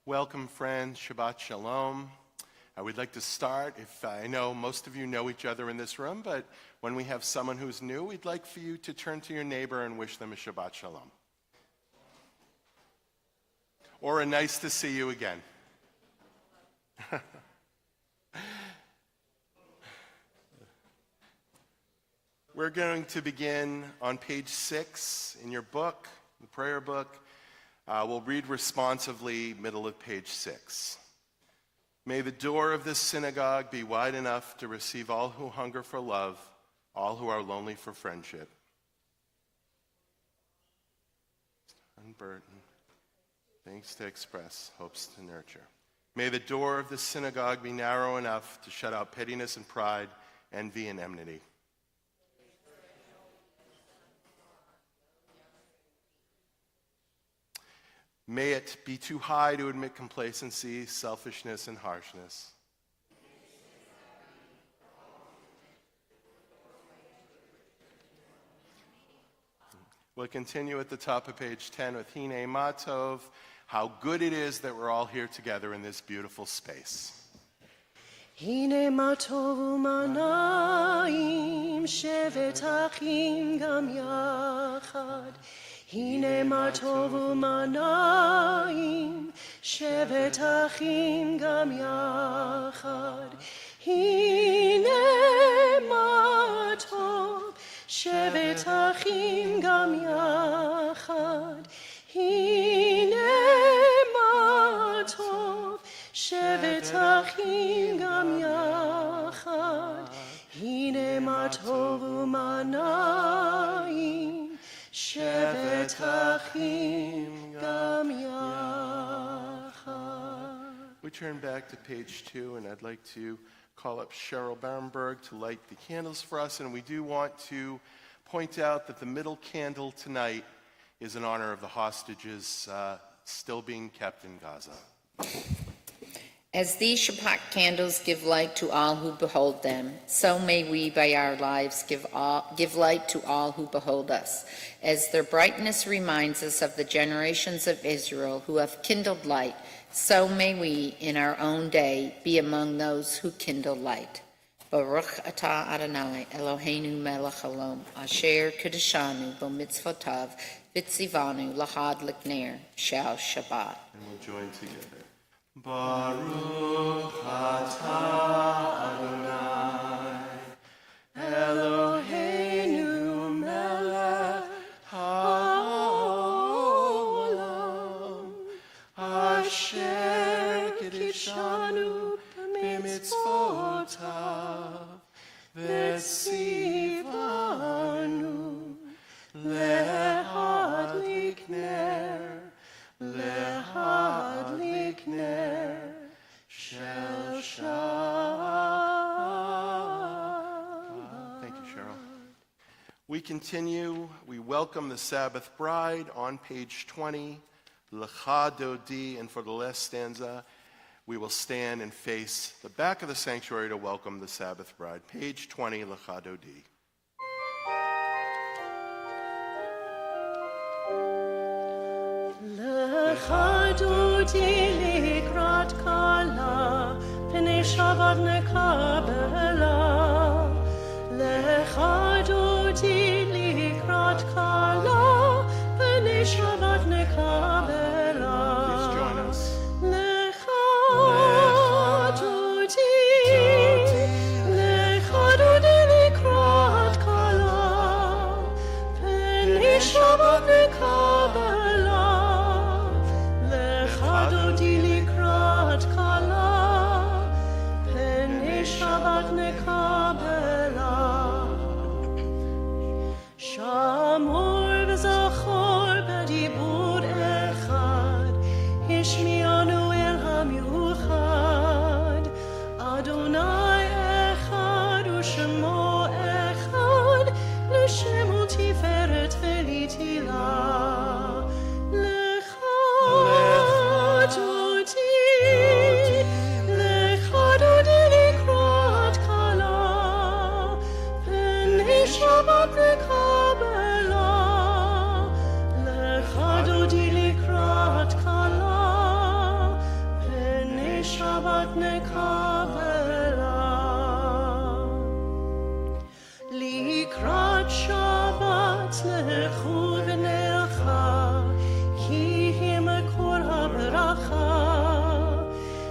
Welcome, friends. Shabbat Shalom. We'd like to start. I know most of you know each other in this room, but when we have someone who's new, we'd like for you to turn to your neighbor and wish them a Shabbat Shalom. Or a nice to see you again. We're going to begin on page 6 in your book, the prayer book. We'll read responsively, middle of page 6. May the door of this synagogue be wide enough to receive all who hunger for love, all who are lonely for friendship. Unburden, things to express, hopes to nurture. May the door of this synagogue be narrow enough to shut out pettiness and pride, envy and enmity. May it be too high to admit complacency, selfishness, and harshness. We'll continue at the top of page 10 with Hine Matov, how good it is that we're all here together in this beautiful space. Hine Matov u'manayim shevet achim gam yachad. Hine matov u'manayim shevet achim gam yachad. Hine matov shevet achim gam yachad. Hine matov shevet achim gam yachad. Hine matov u'manayim shevet achim gam yachad. We turn back to page 2, and I'd like to call up Cheryl Barenberg to light the candles for us. And we do want to point out that the middle candle tonight is in honor of the hostages still being kept in Gaza. As these Shabbat candles give light to all who behold them, so may we by our lives give light to all who behold us. As their brightness reminds us of the generations of Israel who have kindled light, so may we in our own day be among those who kindle light. Baruch atah Adonai Eloheinu melech haolam, asher kedeshanu b'mitzvotav v'tzivanu lahad l'kner shal Shabbat. And we'll join together. Baruch atah Adonai Eloheinu melech haolam, asher kedeshanu b'mitzvotav v'tzivanu lehad likner shel Shabbat. Thank you, Cheryl. We continue. We welcome the Sabbath bride on page 20, Lecha Dodi, and for the last stanza, we will stand and face the back of the sanctuary to welcome the Sabbath bride. Page 20, Lecha Dodi. Lecha dodi likrat kala, pnei Shabbat nekabela. Lecha dodi likrat kala, Shabbat nekabela, lecha dodi likrat kala, pnei Shabbat nekabela. Likrat Shabbat lechu v'necha, ki hi makor habracha,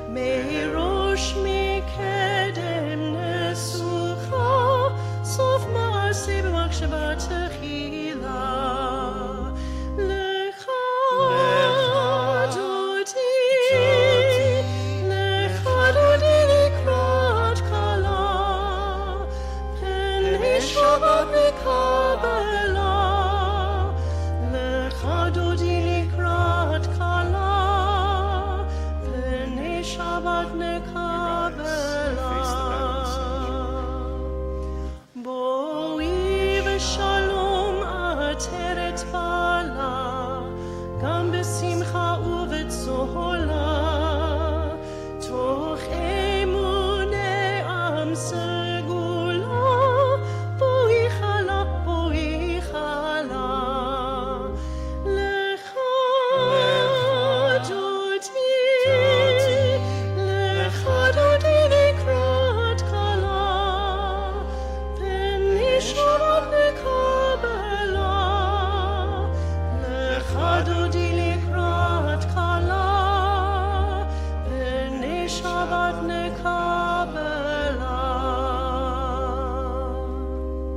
merosh mikedem nesucha, sof ma'aseh b'machshava techila. Lecha dodi likrat kala, pnei Shabbat nekabela, lecha dodi likrat kala, pnei Shabbat nekabela. Boi v'shalom ateret bala, gam b'simcha u'v'tzola, toch emunei am segula, boi chala, boi chala. Lecha dodi likrat kala, pnei Shabbat nekabela, lecha dodi likrat kala, pnei Shabbat nekabela.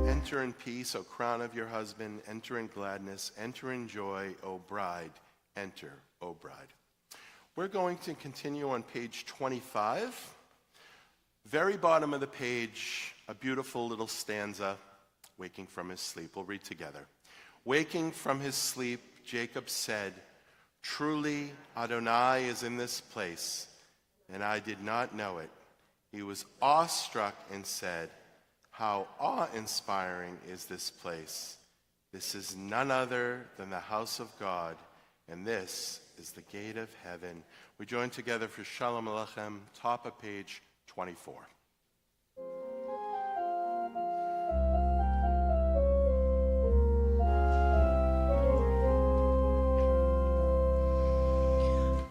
Enter in peace, O crown of your husband. Enter in gladness. Enter in joy, O bride. Enter, O bride. We're going to continue on page 25. Very bottom of the page, a beautiful little stanza, waking from his sleep. We'll read together. Waking from his sleep, Jacob said, "Truly Adonai is in this place, and I did not know it." He was awestruck and said, "How awe-inspiring is this place! This is none other than the house of God, and this is the gate of heaven." We join together for Shalom Aleichem, top of page 24.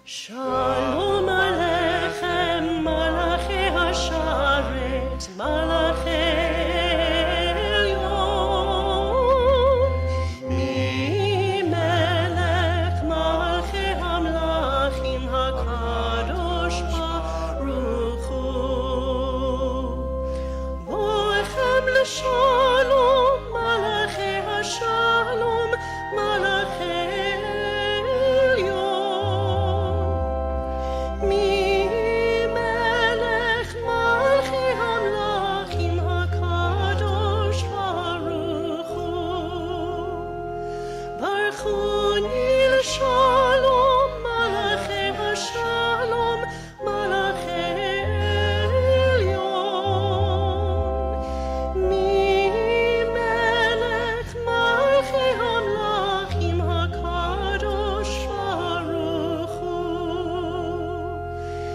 Shalom Aleichem, Malachi Hasharet, Malachi Elyon, Mi Melech Malachi Hamlachim HaKadosh Baruch Hu. Boechem l'shalom, Malachi Hashalom, Malachi Shalom, Malachi Hashalom, Malachi Elyon, Mi Melech Malachi Hamlachim HaKadosh Baruch Hu.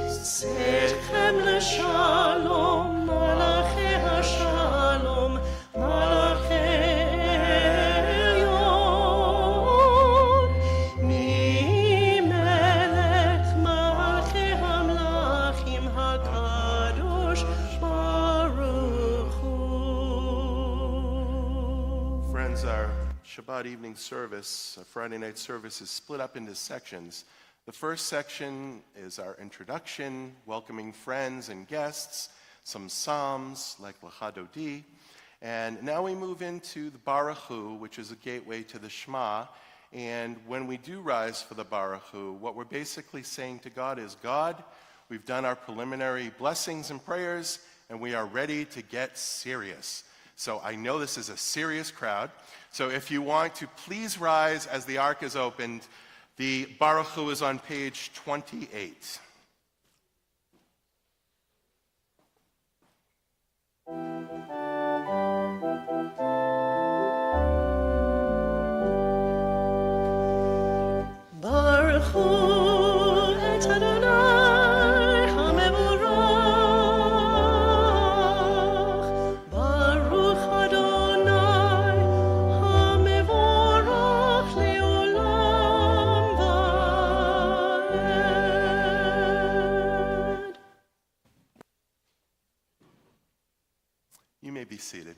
Tzedchem l'shalom, Malachi Hashalom, Malachi Our Shabbat evening service, our Friday night service, is split up into sections. The first section is our introduction, welcoming friends and guests, some psalms like Lecha Dodi, and now we move into the Baruch Hu, which is a gateway to the Shema. And when we do rise for the Baruch Hu, what we're basically saying to God is, God, we've done our preliminary blessings and prayers, and we are ready to get serious. So I know this is a serious crowd. So if you want to please rise as the ark is opened, the Baruch Hu is on page 28. Baruch Hu et Adonai HaMevorach, Baruch Adonai You may be seated.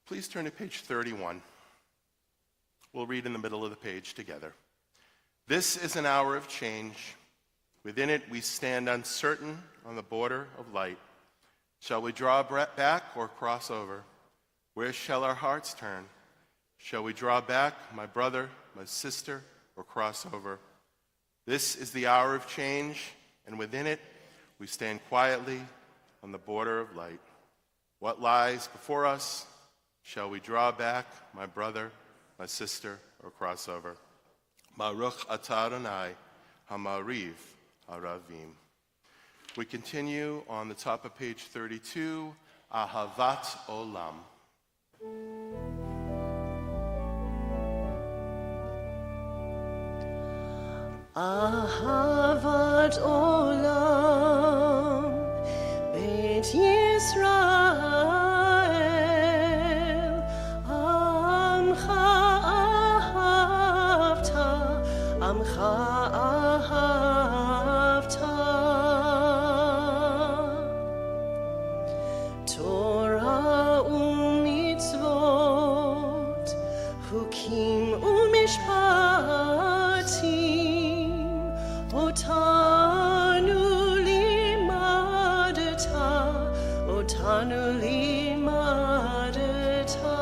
Please turn to page 31. We'll read in the middle of the page together. This is an hour of change. Within it we stand uncertain on the border of light. Shall we draw back or cross over? Where shall our hearts turn? Shall we draw back, my brother, my sister, or cross over? This is the hour of change, and within it we stand quietly on the border of light. What lies before us? Shall we draw back, my brother, my sister, or cross over? Baruch atah Adonai hamariv haravim. We continue on the top of page 32, Ahavat Olam. Ahavat Olam, Beit Yisrael, Amcha ahavta, Amcha ahavta. Torah u'mitzvot, Hukim u'mishpatim, Otanu limadata.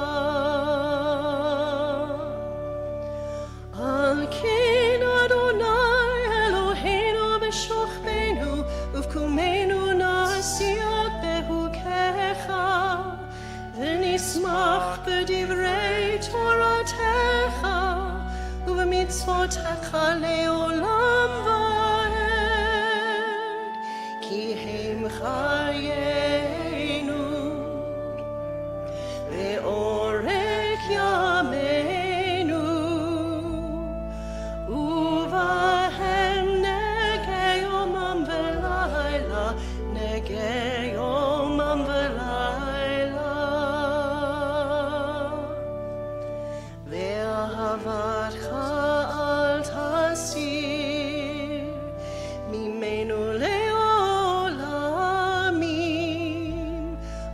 Al ken Adonai Eloheinu b'shochbenu, uvkumenu nasiot behukecha, v'nismach b'divrei Toratecha, uv'mitzvotecha le'olam va'ed, ki hem chayenu, ve'orek yameinu, uvahem negei yomam v'layla, negei yomam v'layla. Ve'ahavatcha al tasir, mimenu le'olamim,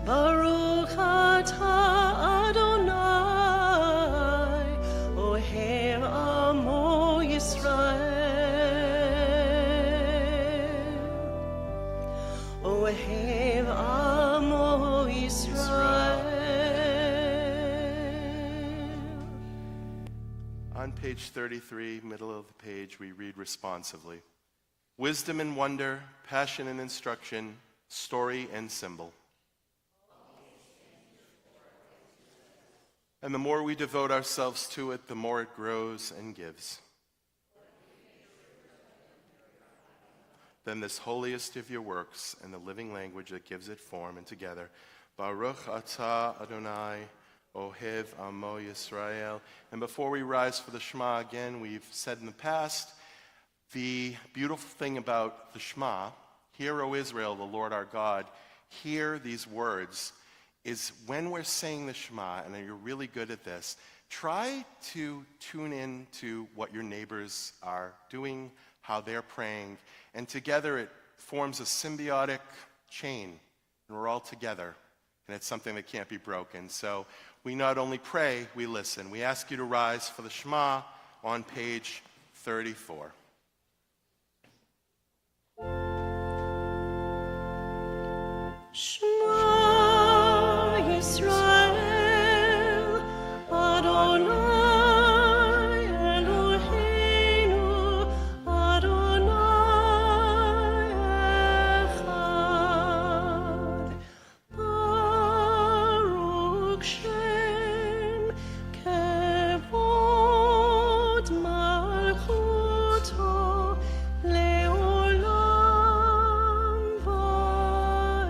Baruch atah Adonai, ohev amo Yisrael, ohev amo Yisrael. On page 33, middle of the page, we read responsively. Wisdom and wonder, passion and instruction, story and symbol. And the more we devote ourselves to it, the more it grows and gives. Then this holiest of your works and the living language that gives it form and together. Baruch atah Adonai, ohev amo Yisrael. And before we rise for the Shema again, we've said in the past, the beautiful thing about the Shema, hear, O Israel, the Lord our God, hear these words, is when we're saying the Shema, and you're really good at this, try to tune in to what your neighbors are doing, how they're praying, and together it forms a symbiotic chain, and we're all together, and it's something that can't be broken. So we not only pray, we listen. We ask you to rise for the Shema on page 34. Shema Yisrael, Adonai Eloheinu, Adonai echad. Baruch Shem kevod malchuto leolam va'ed.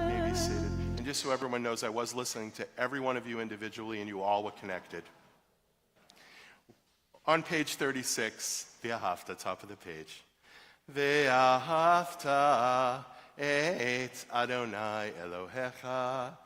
May be seated. And just so everyone knows, I was listening to every one of you individually, and you all were connected. On page 36, Ve'ahavta, top of the page. Ve'ahavta et Adonai Elohecha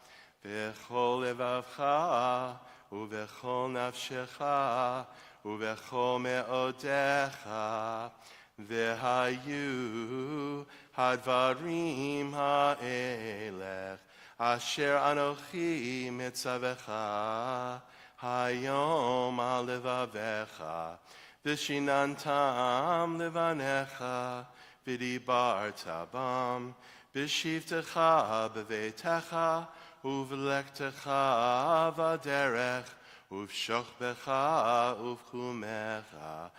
v'chol levavcha u'v'chol nafshecha u'v'chol me'odecha V'hayu hadvarim ha'elech asher anochi mitzavecha hayom al levavecha v'shinantam levanecha v'dibarta bam b'shivtecha b'veitecha uv'lektecha v'derech uv'shochbecha uv'chumecha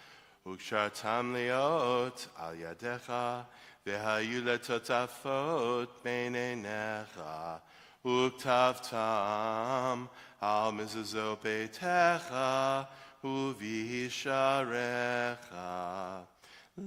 Ukshartam liot al yadecha, v'hayu letotafot beinenecha, uktavtam al mezuzot beitecha, uvisharecha.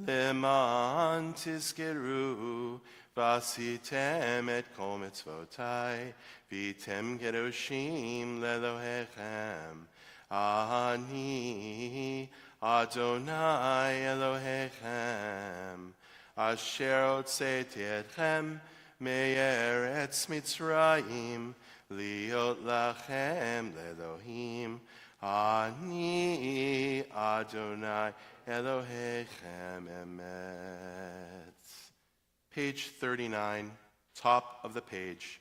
Leman tizkeru, v'asitem et kol mitzvotai, v'item kedoshim lelohechem. Ani Adonai Elohechem, asher hotzeti etchem me'eretz Mitzrayim, liot lachem le'Elohim. Ani Adonai Elohechem emet. Page 39, top of the page.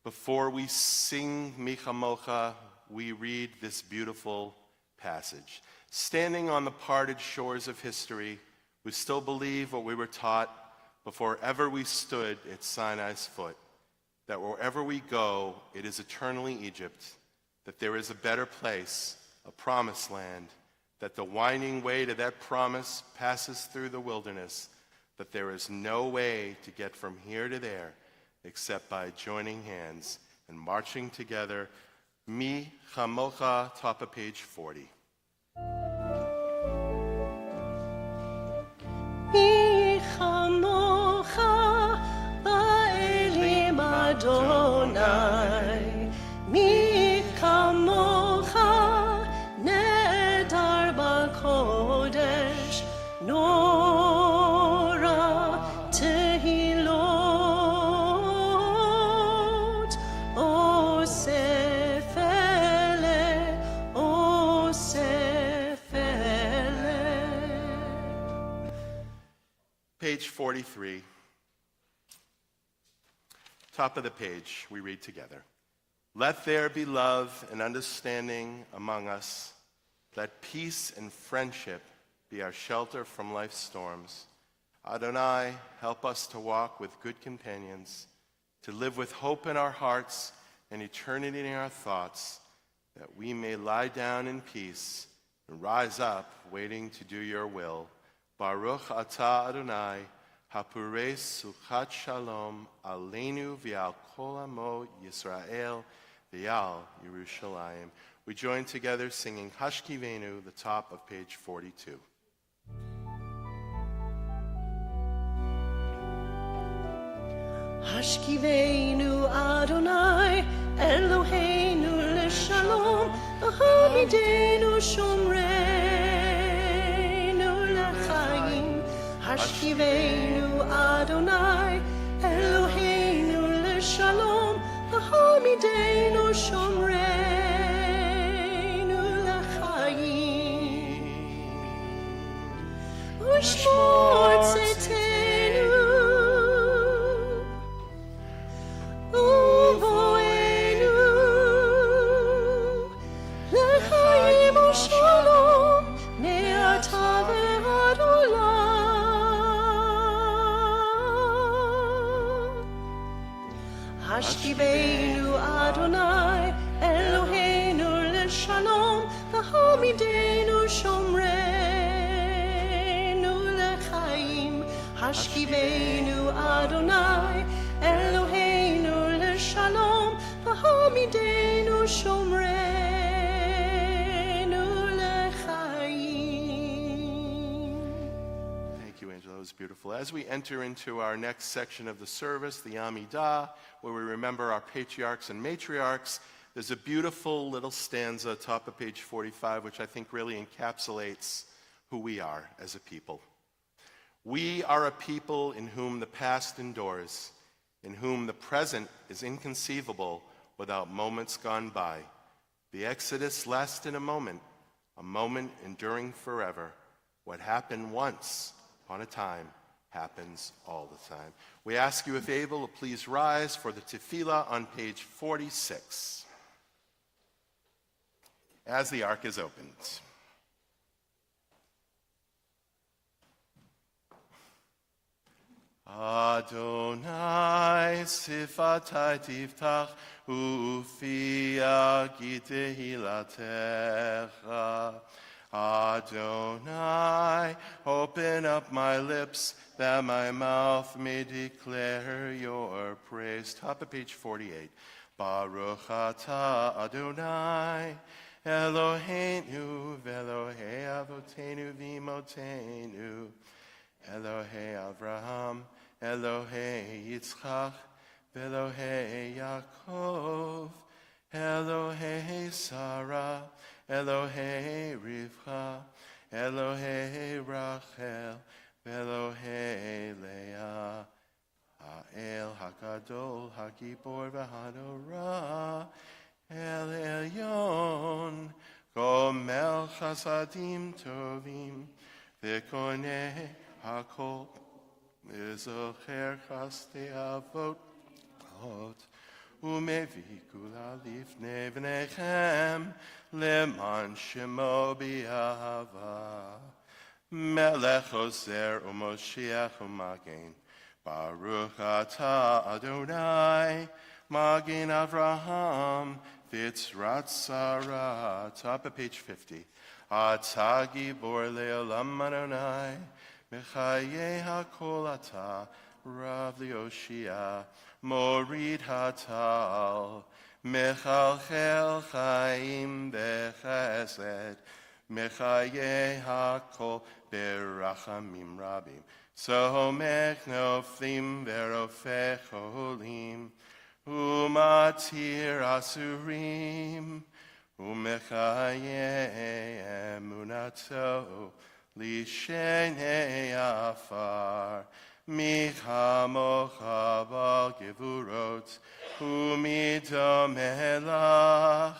Before we sing Michamocha, we read this beautiful passage. Standing on the parted shores of history, we still believe what we were taught before ever we stood at Sinai's foot, that wherever we go, it is eternally Egypt, that there is a better place, a promised land, that the winding way to that promise passes through the wilderness, that there is no way to get from here to there except by joining hands and marching together. Mi Chamocha, top of page 40. Mi chamocha ba'elim Adonai, mi chamocha nedar b'kodesh, nora tehilot, osef ele, osef ele. Page 43. Top of the page, we read together. Let there be love and understanding among us. Let peace and friendship be our shelter from life's storms. Adonai, help us to walk with good companions, to live with hope in our hearts and eternity in our thoughts, that we may lie down in peace and rise up waiting to do your will. Baruch atah Adonai, hapurei suchat shalom aleinu v'al kol amo Yisrael v'al Yerushalayim. We join together singing Hashkivenu, the top of page 42. Hashkivenu Adonai, Eloheinu leshalom, Ahamidenu shomreinu l'chaim. Hashkivenu Adonai, Eloheinu leshalom, Ahamidenu shomreinu l'chaim. Ushmor tzetenu Uvoenu l'chaim u'shalom me'ata ve'ad olam. Hashkivenu Adonai Eloheinu leshalom v'hamidenu shomreinu l'chaim. Hashkivenu Adonai Eloheinu leshalom v'hamidenu shomreinu l'chaim. Thank you, Angela. That was beautiful. As we enter into our next section of the service, the Amidah, where we remember our patriarchs and matriarchs, there's a beautiful little stanza, top of page 45, which I think really encapsulates who we are as a people. We are a people in whom the past endures, in whom the present is inconceivable without moments gone by. The Exodus lasted a moment enduring forever. What happened once upon a time happens all the time. We ask you, if able, to please rise for the tefillah on page 46 as the ark is opened. Adonai sifatai tiftach ufi agi tehilatecha. Adonai, open up my lips that my mouth may declare your praise. Top of page 48. Baruch atah Adonai, Eloheinu ve'Elohei avotenu v'imotenu, Elohei Avraham, Elohei Yitzchak, ve'Elohei Yaakov, Elohei Sarah, Elohei Rivka, Elohei Rachel, Elohei Leah, Ha'el HaGadol, HaGibor v'Hanora, El Elyon, Gomel Chasadim Tovim, V'koneh HaKol, V'zocher Chastei Avot, Umevi kula lifnei v'nechem leman shemo bi'ahava. Melech ozer u'moshiach u'magen. Baruch atah Adonai, Magen Avraham, V'yitzrat Sarah. Top of page 50. Atah gibor le'olam Adonai, Mechayeh hakol atah, Rav Leoshia, Morid Hatal, Mechalchel Chaim Bechesed, Mechayeh Hakol Berachamim Rabim, Somech Noflim Verofech Holim, Umatir Asurim, Umechayeh Emunato, Lishenei Afar, Micha mocha b'gevurot, u'midomelach,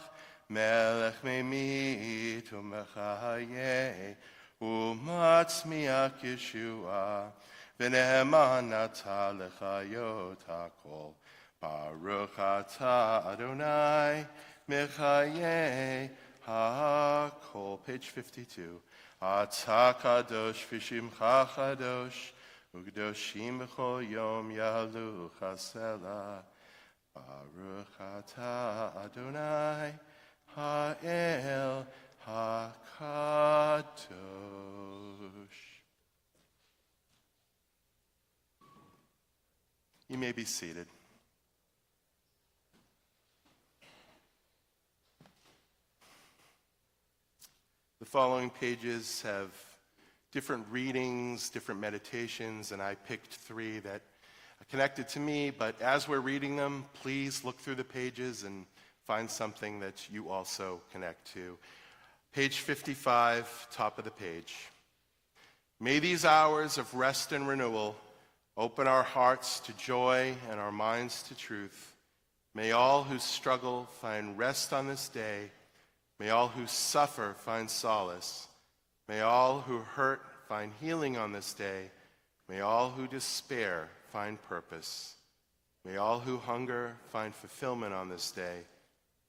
melech memit u'mechayeh, u'matzmiach Yeshua, v'ne'eman atah lechayot hakol. Baruch atah Adonai, mechayeh hakol. Page 52. Atah kadosh v'shimcha kadosh, Ugdoshim b'chol yom yalu chasela. Baruch atah Adonai ha'el hakadosh. You may be seated. The following pages have different readings, different meditations, and I picked 3 that are connected to me, but as we're reading them, please look through the pages and find something that you also connect to. Page 55, top of the page. May these hours of rest and renewal open our hearts to joy and our minds to truth. May all who struggle find rest on this day. May all who suffer find solace. May all who hurt find healing on this day. May all who despair find purpose. May all who hunger find fulfillment on this day.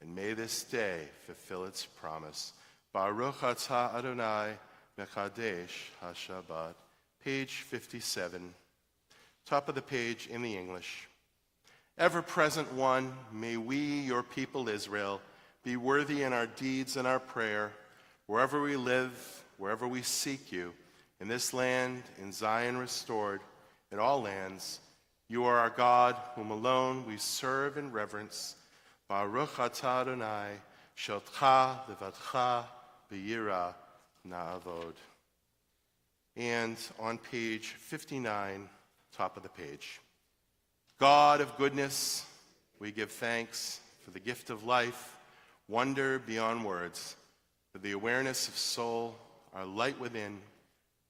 And may this day fulfill its promise. Baruch atah Adonai mekadesh haShabbat. Page 57. Top of the page in the English. Ever-present one, may we, your people Israel, be worthy in our deeds and our prayer, wherever we live, wherever we seek you, in this land, in Zion restored, in all lands. You are our God, whom alone we serve and reverence. Baruch atah Adonai, shotcha levatcha b'yira na'avod. And on page 59, top of the page. God of goodness, we give thanks for the gift of life, wonder beyond words, for the awareness of soul, our light within,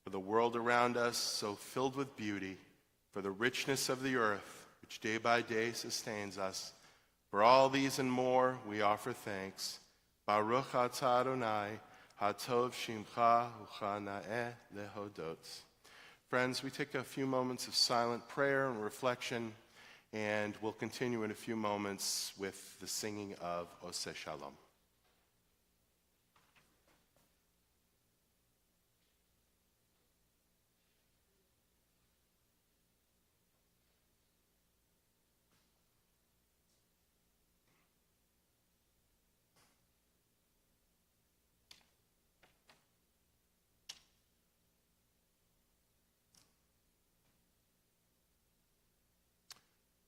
for the world around us so filled with beauty, for the richness of the earth, which day by day sustains us. For all these and more, we offer thanks. Baruch atah Adonai, hatov shimcha uchana'eh lehodot. Friends, we take a few moments of silent prayer and reflection, and we'll continue in a few moments with the singing of Oseh Shalom.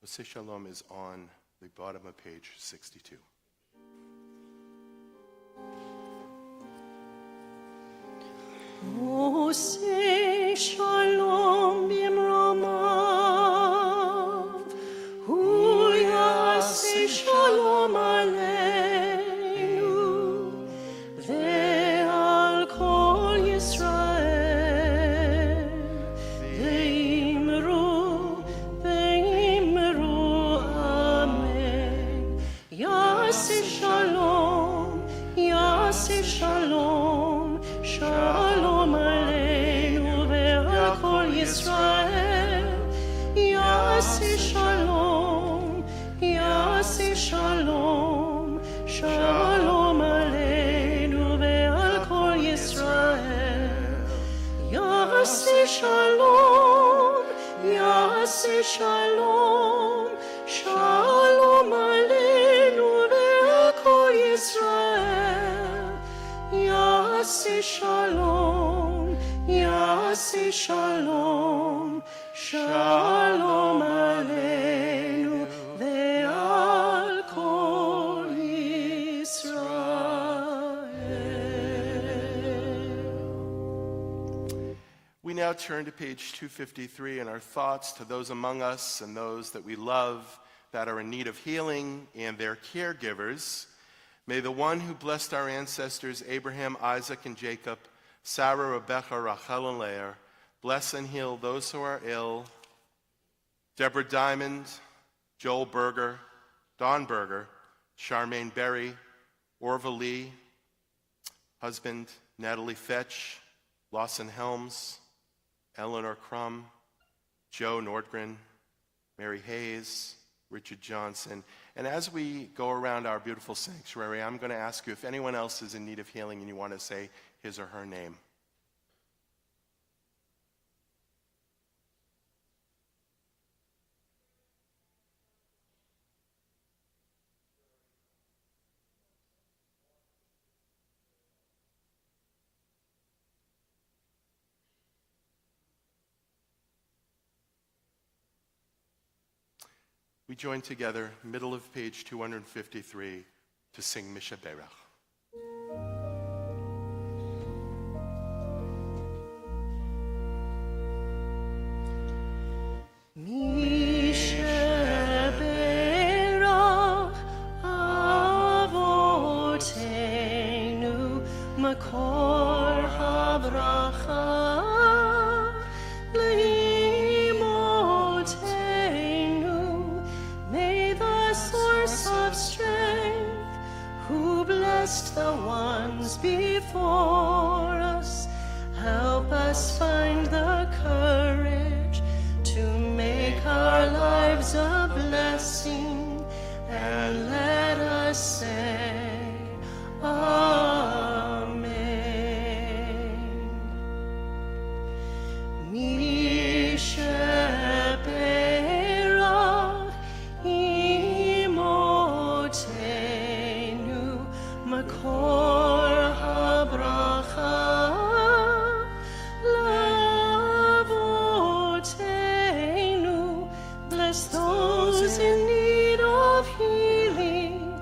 Oseh Shalom is on the bottom of page 62. Oseh Shalom bimromav, Hu yaseh Shalom aleinu, ve'al kol Yisrael, ve'imru amen. Yaseh Shalom, Yaseh Shalom, Shalom aleinu ve'al kol Yisrael. Yaseh Shalom, Yaseh Shalom, Shalom aleinu ve'al kol Yisrael. Yaseh Shalom, Yaseh Shalom, Shalom aleinu ve'al kol Yisrael. Yaseh Shalom, Yaseh Shalom, Shalom aleinu ve'al kol Yisrael. We now turn to page 253 and our thoughts to those among us and those that we love that are in need of healing and their caregivers. May the one who blessed our ancestors, Abraham, Isaac, and Jacob, Sarah, Rebecca, Rachel, and Leah, bless and heal those who are ill. Deborah Diamond, Joel Berger, Don Berger, Charmaine Berry, Orva Lee, husband Natalie Fetch, Lawson Helms, Eleanor Crum, Joe Nordgren, Mary Hayes, Richard Johnson. And as we go around our beautiful sanctuary, I'm going to ask you if anyone else is in need of healing and you want to say his or her name. We join together, middle of page 253, to sing Misha Berach. Misha Berach Avotenu Makor HaBracha Leimotenu. May the source of strength, who blessed the ones before us, help us find the courage to make our lives a blessing, and let us say Amen. Misha Berach Imotenu Makor HaBracha Lavotenu. Bless those in need of healing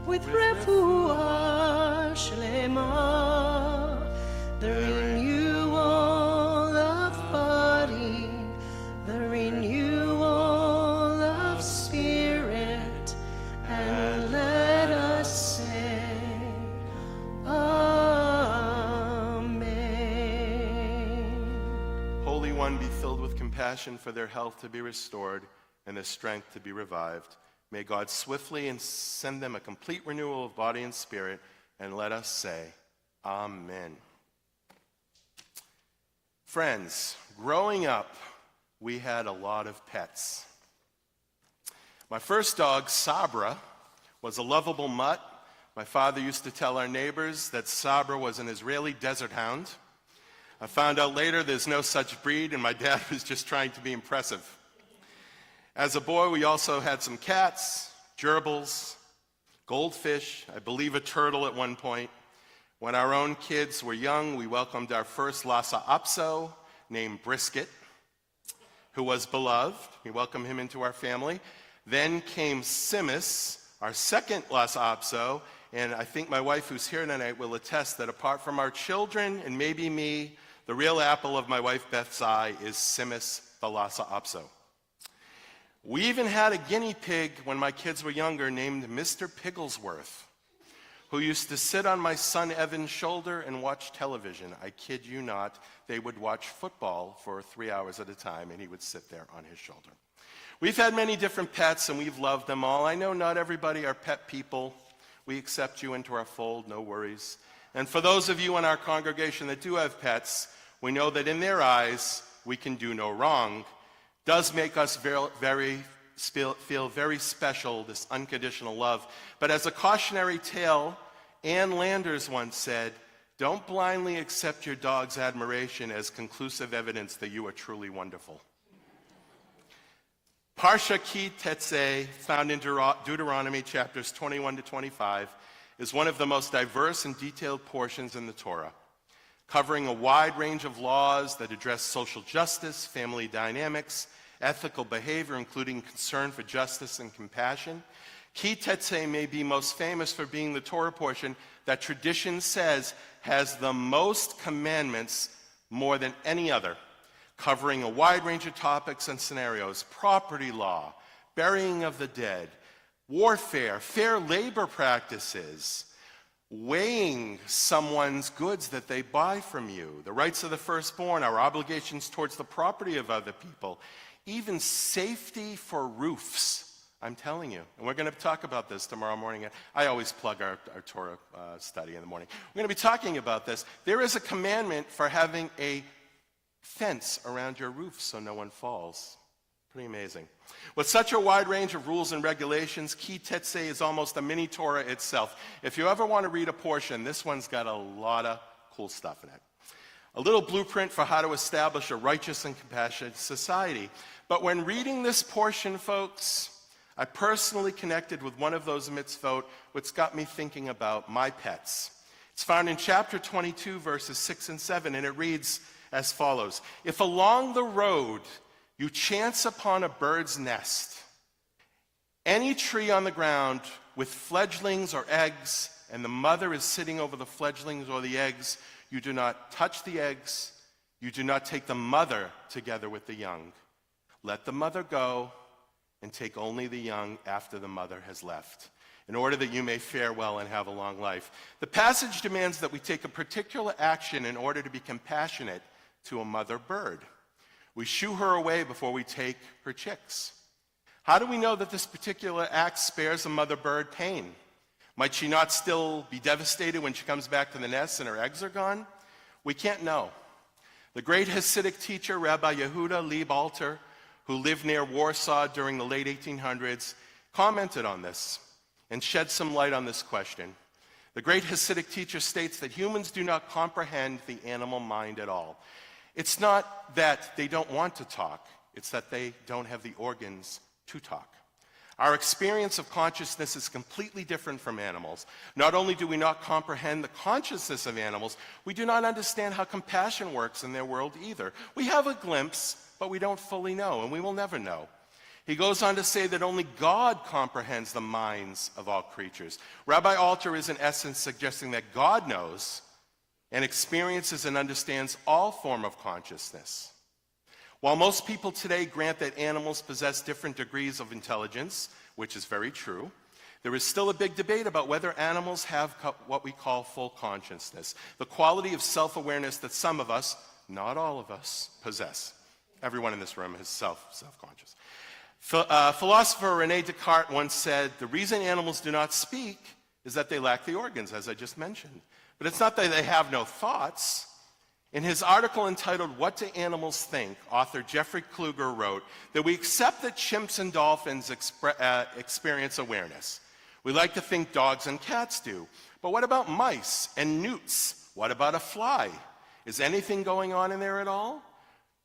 with refuah shlema, the renewal of body, the renewal of spirit, and let us say Amen. Holy One, be filled with compassion for their health to be restored and their strength to be revived. May God swiftly and send them a complete renewal of body and spirit, and let us say, Amen. Friends, growing up, we had a lot of pets. My first dog, Sabra, was a lovable mutt. My father used to tell our neighbors that Sabra was an Israeli desert hound. I found out later there's no such breed, and my dad was just trying to be impressive. As a boy, we also had some cats, gerbils, goldfish, I believe a turtle at one point. When our own kids were young, we welcomed our first Lhasa Apso named Brisket, who was beloved. We welcomed him into our family. Then came Simus, our second Lhasa Apso, and I think my wife, who's here tonight, will attest that apart from our children and maybe me, the real apple of my wife Beth's eye is Simus the Lhasa Apso. We even had a guinea pig when my kids were younger named Mr. Pigglesworth, who used to sit on my son Evan's shoulder and watch television. I kid you not, they would watch football for 3 hours at a time, and he would sit there on his shoulder. We've had many different pets, and we've loved them all. I know not everybody are pet people. We accept you into our fold, no worries. And for those of you in our congregation that do have pets, we know that in their eyes, we can do no wrong. Does make us feel very special, this unconditional love. But as a cautionary tale, Ann Landers once said, don't blindly accept your dog's admiration as conclusive evidence that you are truly wonderful. Parsha Ki Tetzei, found in Deuteronomy chapters 21 to 25, is one of the most diverse and detailed portions in the Torah, covering a wide range of laws that address social justice, family dynamics, ethical behavior, including concern for justice and compassion. Ki Tetzei may be most famous for being the Torah portion that tradition says has the most commandments more than any other, covering a wide range of topics and scenarios: property law, burying of the dead, warfare, fair labor practices, weighing someone's goods that they buy from you, the rights of the firstborn, our obligations towards the property of other people, even safety for roofs. I'm telling you, and we're going to talk about this tomorrow morning. I always plug our Torah study in the morning. We're going to be talking about this. There is a commandment for having a fence around your roof so no one falls. Pretty amazing. With such a wide range of rules and regulations, Ki Tetzei is almost a mini Torah itself. If you ever want to read a portion, this one's got a lot of cool stuff in it. A little blueprint for how to establish a righteous and compassionate society. But when reading this portion, folks, I personally connected with one of those mitzvot, which got me thinking about my pets. It's found in chapter 22, verses 6 and 7, and it reads as follows: If along the road you chance upon a bird's nest, any tree on the ground with fledglings or eggs, and the mother is sitting over the fledglings or the eggs, you do not touch the eggs, you do not take the mother together with the young. Let the mother go, and take only the young after the mother has left, in order that you may fare well and have a long life. The passage demands that we take a particular action in order to be compassionate to a mother bird. We shoo her away before we take her chicks. How do we know that this particular act spares a mother bird pain? Might she not still be devastated when she comes back to the nest and her eggs are gone? We can't know. The great Hasidic teacher, Rabbi Yehuda Leib Alter, who lived near Warsaw during the late 1800s, commented on this and shed some light on this question. The great Hasidic teacher states that humans do not comprehend the animal mind at all. It's not that they don't want to talk, it's that they don't have the organs to talk. Our experience of consciousness is completely different from animals. Not only do we not comprehend the consciousness of animals, we do not understand how compassion works in their world either. We have a glimpse, but we don't fully know, and we will never know. He goes on to say that only God comprehends the minds of all creatures. Rabbi Alter is in essence suggesting that God knows and experiences and understands all form of consciousness. While most people today grant that animals possess different degrees of intelligence, which is very true, there is still a big debate about whether animals have what we call full consciousness, the quality of self-awareness that some of us, not all of us, possess. Everyone in this room is self-conscious. Philosopher René Descartes once said, the reason animals do not speak is that they lack the organs, as I just mentioned. But it's not that they have no thoughts. In his article entitled, "What Do Animals Think?" author Jeffrey Kluger wrote that we accept that chimps and dolphins experience awareness. We like to think dogs and cats do. But what about mice and newts? What about a fly? Is anything going on in there at all?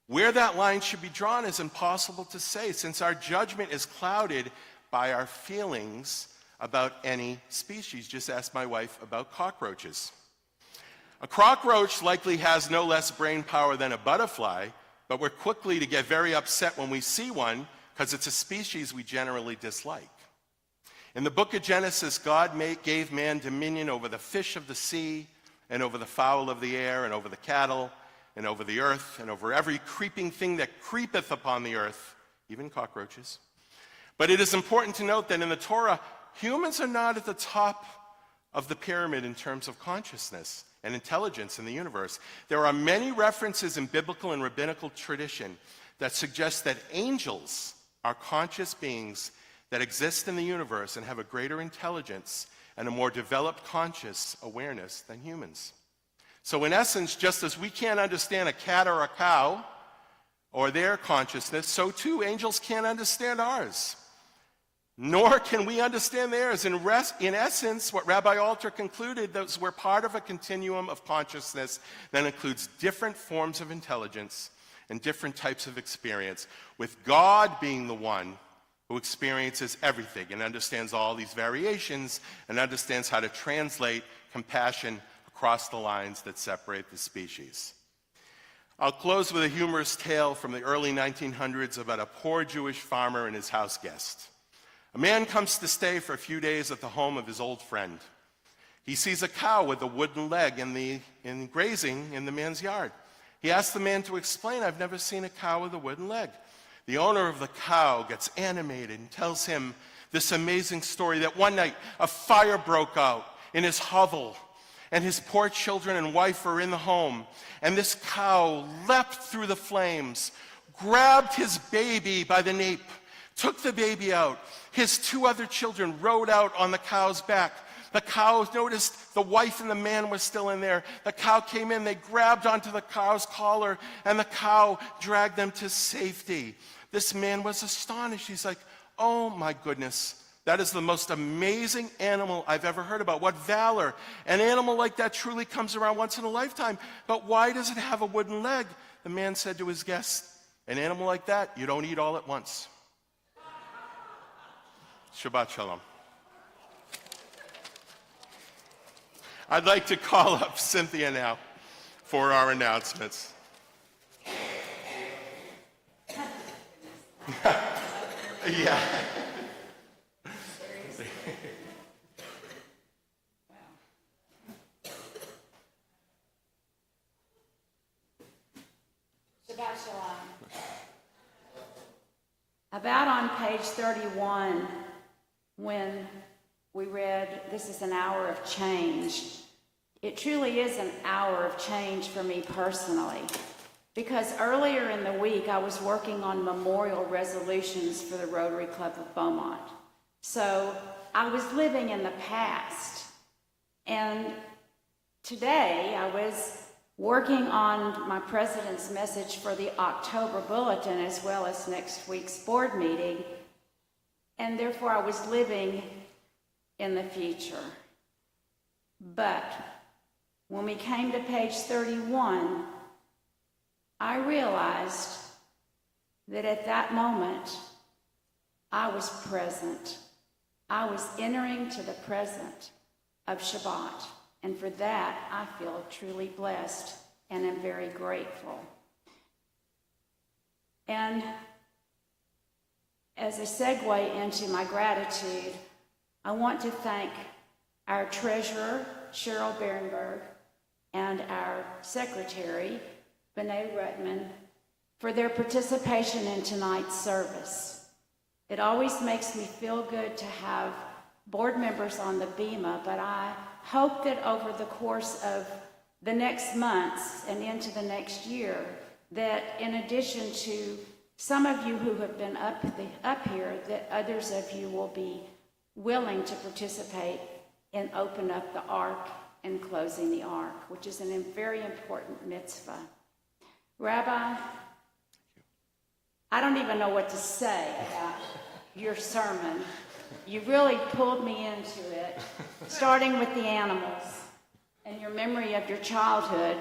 Where that line should be drawn is impossible to say, since our judgment is clouded by our feelings about any species. Just ask my wife about cockroaches. A cockroach likely has no less brain power than a butterfly, but we're quickly to get very upset when we see one because it's a species we generally dislike. In the book of Genesis, God gave man dominion over the fish of the sea and over the fowl of the air and over the cattle and over the earth and over every creeping thing that creepeth upon the earth, even cockroaches. But it is important to note that in the Torah, humans are not at the top of the pyramid in terms of consciousness and intelligence in the universe. There are many references in biblical and rabbinical tradition that suggest that angels are conscious beings that exist in the universe and have a greater intelligence and a more developed conscious awareness than humans. So in essence, just as we can't understand a cat or a cow or their consciousness, so too angels can't understand ours. Nor can we understand theirs. In essence, what Rabbi Alter concluded was we're part of a continuum of consciousness that includes different forms of intelligence and different types of experience, with God being the one who experiences everything and understands all these variations and understands how to translate compassion across the lines that separate the species. I'll close with a humorous tale from the early 1900s about a poor Jewish farmer and his house guest. A man comes to stay for a few days at the home of his old friend. He sees a cow with a wooden leg in grazing in the man's yard. He asks the man to explain, "I've never seen a cow with a wooden leg." The owner of the cow gets animated and tells him this amazing story that one night a fire broke out in his hovel and his poor children and wife were in the home, and this cow leapt through the flames, grabbed his baby by the nape, took the baby out. His two other children rode out on the cow's back. The cow noticed the wife and the man were still in there. The cow came in, they grabbed onto the cow's collar, and the cow dragged them to safety. This man was astonished. He's like, "Oh my goodness, that is the most amazing animal I've ever heard about. What valor. An animal like that truly comes around once in a lifetime. But why does it have a wooden leg?" The man said to his guest, "An animal like that, you don't eat all at once." Shabbat Shalom. I'd like to call up Cynthia now for our announcements. Yeah. Shabbat Shalom. About on page 31, when we read, "This is an hour of change," it truly is an hour of change for me personally. Because earlier in the week, I was working on memorial resolutions for the Rotary Club of Beaumont. So I was living in the past. And today, I was working on my president's message for the October bulletin, as well as next week's board meeting. And therefore, I was living in the future. But when we came to page 31, I realized that at that moment, I was present. I was entering to the present of Shabbat. And for that, I feel truly blessed and am very grateful. And as a segue into my gratitude, I want to thank our treasurer, Cheryl Berenberg, and our secretary, B'nai Rutman, for their participation in tonight's service. It always makes me feel good to have board members on the Bema, but I hope that over the course of the next months and into the next year, that in addition to some of you who have been up here, that others of you will be willing to participate and open up the ark and closing the ark, which is a very important mitzvah. Rabbi, I don't even know what to say about your sermon. You really pulled me into it, starting with the animals and your memory of your childhood.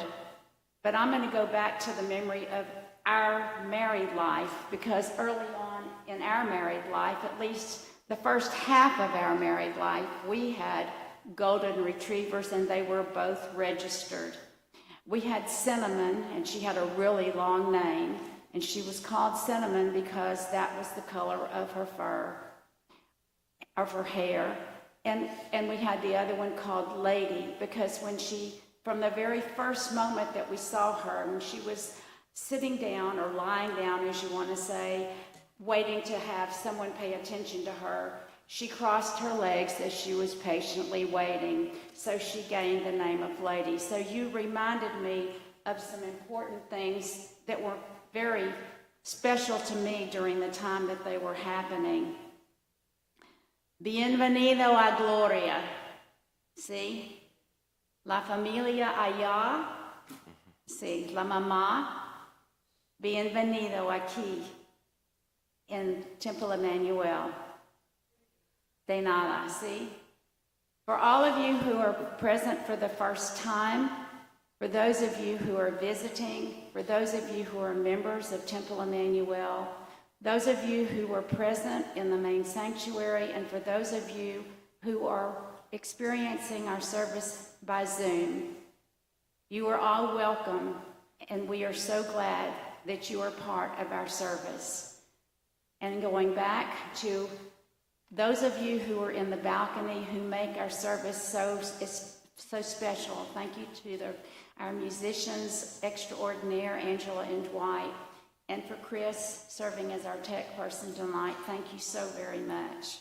But I'm going to go back to the memory of our married life, because early on in our married life, at least the first half of our married life, we had golden retrievers, and they were both registered. We had Cinnamon, and she had a really long name, and she was called Cinnamon because that was the color of her fur, of her hair. And we had the other one called Lady, because from the very first moment that we saw her, when she was sitting down or lying down, as you want to say, waiting to have someone pay attention to her, she crossed her legs as she was patiently waiting. So she gained the name of Lady. So you reminded me of some important things that were very special to me during the time that they were happening. Bienvenido a Gloria. See? La familia allá. See? La mamá. Bienvenido aquí in Temple Emanuel. De nada, see? For all of you who are present for the first time, for those of you who are visiting, for those of you who are members of Temple Emanuel, those of you who were present in the main sanctuary, and for those of you who are experiencing our service by Zoom, you are all welcome, and we are so glad that you are part of our service. And going back to those of you who are in the balcony who make our service so special, thank you to our musicians extraordinaire, Angela and Dwight, and for Chris serving as our tech person tonight. Thank you so very much.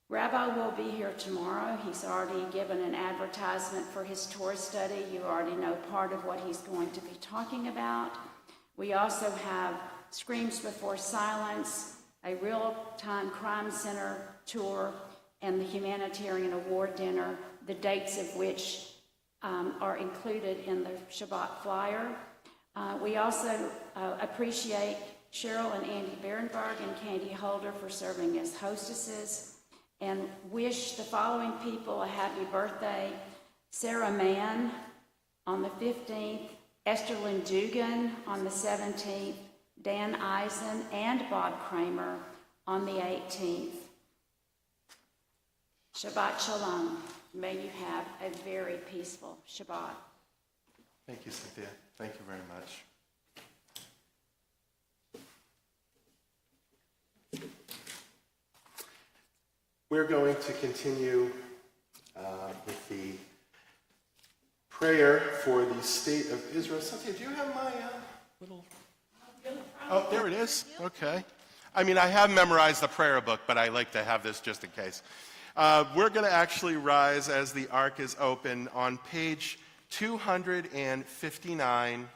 Rabbi will be here tomorrow. He's already given an advertisement for his Torah study. You already know part of what he's going to be talking about. We also have Screams Before Silence, a real-time crime center tour, and the humanitarian award dinner, the dates of which are included in the Shabbat flyer. We also appreciate Cheryl and Andy Berenberg and Candy Holder for serving as hostesses, and wish the following people a happy birthday: Sarah Mann on the 15th, Esther Lynn Dugan on the 17th, Dan Eisen and Bob Kramer on the 18th. Shabbat Shalom. May you have a very peaceful Shabbat. Thank you, Cynthia. Thank you very much. We're going to continue with the prayer for the state of Israel. Cynthia, do you have my little... Oh, there it is. Okay. I mean, I have memorized the prayer book, but I like to have this just in case. We're going to actually rise as the ark is open on page 259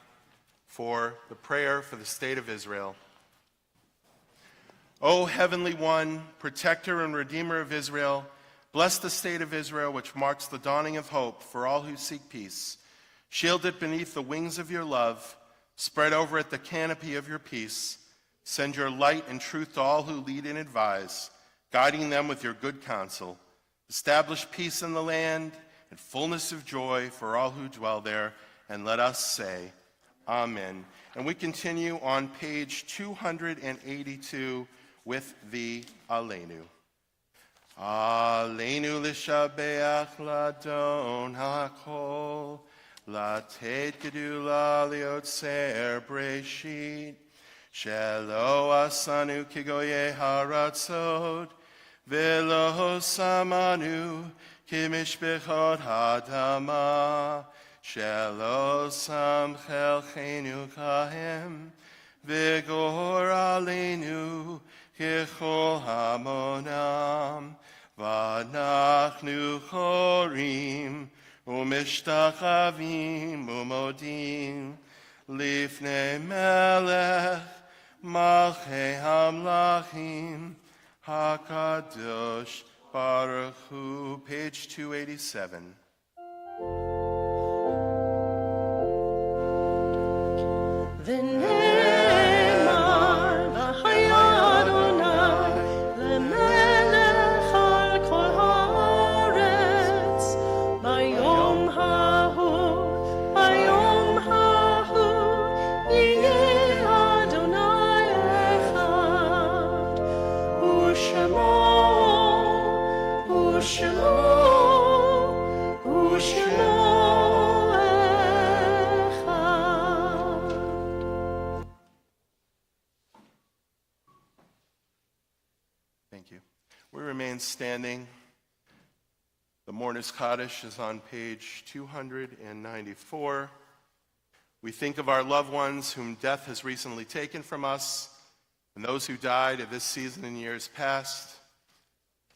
for the prayer for the state of Israel. O Heavenly One, protector and redeemer of Israel, bless the state of Israel, which marks the dawning of hope for all who seek peace. Shield it beneath the wings of your love. Spread over it the canopy of your peace. Send your light and truth to all who lead and advise, guiding them with your good counsel. Establish peace in the land and fullness of joy for all who dwell there. And let us say, Amen. And we continue on page 282 with the Aleinu. Aleinu l'shabeach ladon hakol, latet gedula liotzer breshit, shelo asanu kigoye haratzot, velo samanu kimishbechot hadama, shelo samchel chenu kahem, vigor aleinu kechol hamonam, vanachnu chorim, umishtachavim umodim, lifnei melech, malchei hamlachim, hakadosh baruch hu. Page 287. ונאמר והיה אדוני למלך על כל הארץ ביום ההוא יהיה אדוני אחד ושמו אחד. Thank you. We remain standing. The Mourner's Kaddish is on page 294. We think of our loved ones whom death has recently taken from us, and those who died of this season in years past,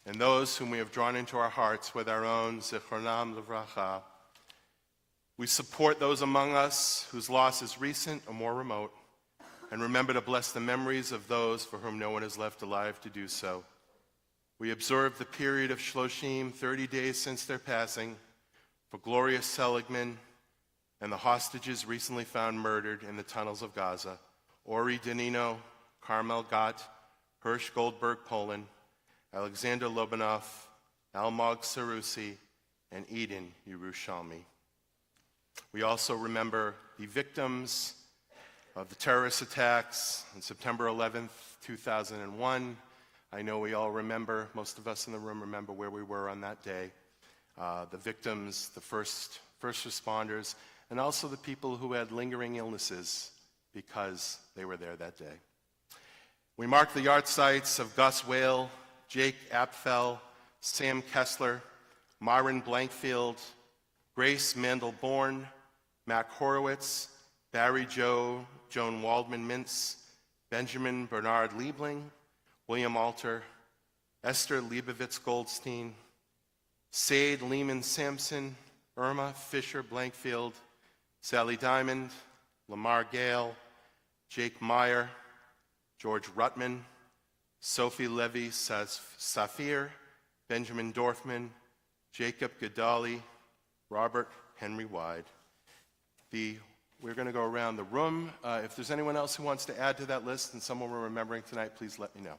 and those whom we have drawn into our hearts with our own Zichronam Livracha. We support those among us whose loss is recent or more remote, and remember to bless the memories of those for whom no one is left alive to do so. We observe the period of Shloshim, 30 days since their passing, for Gloria Seligman and the hostages recently found murdered in the tunnels of Gaza, Ori Danino, Carmel Gott, Hirsch Goldberg, Poland, Alexander Lobanov, Almog Sarusi, and Eden Yerushalmi. We also remember the victims of the terrorist attacks on September 11th, 2001. I know we all remember, most of us in the room remember where we were on that day. The victims, the first responders, and also the people who had lingering illnesses because they were there that day. We mark the yard sites of Gus Whale, Jake Apfel, Sam Kessler, Myron Blankfield, Grace Mandelborn, Mac Horowitz, Barry Joan Waldman Mintz, Benjamin Bernard Liebling, William Alter, Esther Leibovitz Goldstein, Sade Lehman Sampson, Irma Fisher Blankfield, Sally Diamond, Lamar Gale, Jake Meyer, George Rutman, Sophie Levy Safir, Benjamin Dorfman, Jacob Gadali, Robert Henry Wide. We're going to go around the room. If there's anyone else who wants to add to that list and someone we're remembering tonight, please let me know.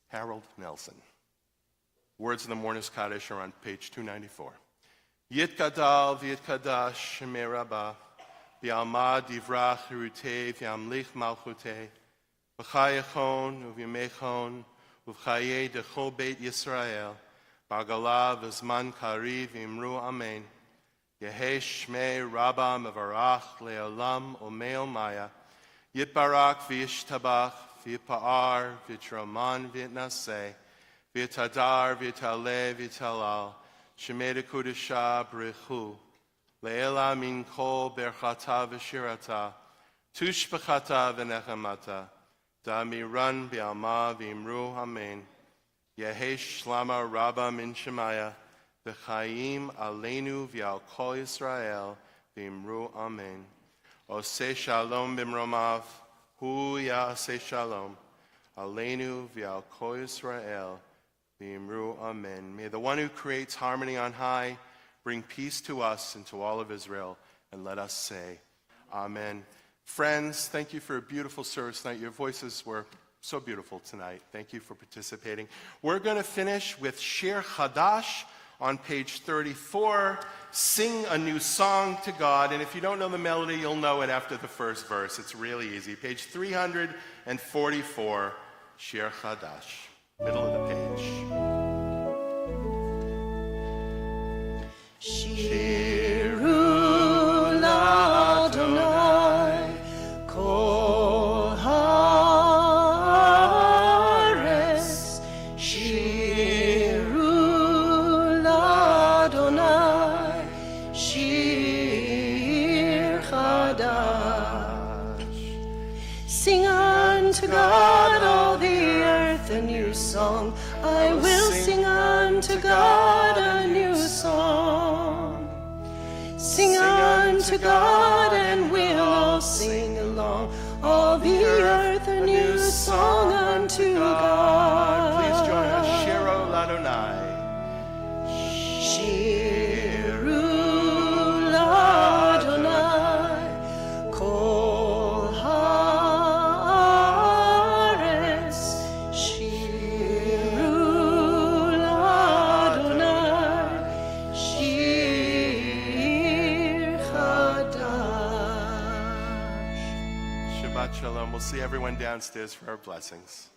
Harold Nelson. Words of the Mourner's Kaddish are on page 294. Yitkadal v'yitkadash shemei Rabbah, v'yalma divrach hirutei v'yamlich malchutei, v'chayechon uv'yamechon uv'chayei dechol beit Yisrael, b'agala v'zman kari v'imru amen. Yehei shmei Rabbah mevarach le'olam u'me'el maya, yitbarak v'yishtabach v'yipa'ar v'yitraman v'yitnaseh, v'yitadar v'yitaleh v'yitalal, Shemei Kudusha Brechu, Le'ela min kol berchata v'shirata, tushbechata v'nechamata, da'miran bi'alma v'imru amen, yehesh shlama rabba min shemaya, v'chayim aleinu v'al kol Yisrael v'imru amen. Oseh shalom b'mromav, hu ya'aseh shalom, aleinu v'al kol Yisrael v'imru amen. May the one who creates harmony on high bring peace to us and to all of Israel, and let us say, amen. Friends, thank you for a beautiful service tonight. Your voices were so beautiful tonight. Thank you for participating. We're going to finish with Shir Chadash on page 34. Sing a new song to God, and if you don't know the melody, you'll know it after the first verse. It's really easy. Page 344, Shir Chadash. Middle of the page. Shiru l'Adonai kol haaretz, Shiru l'Adonai shir chadash. Sing unto God, all the earth, a new song. I will sing unto God a new song. Sing unto God, and we'll all sing along. All the earth a new song unto God. Please join us. Shiro Ladonai. Shiru Ladonai, Kol Haaretz. Shiru Ladonai, Shir Chadash. Shabbat Shalom. We'll see everyone downstairs for our blessings.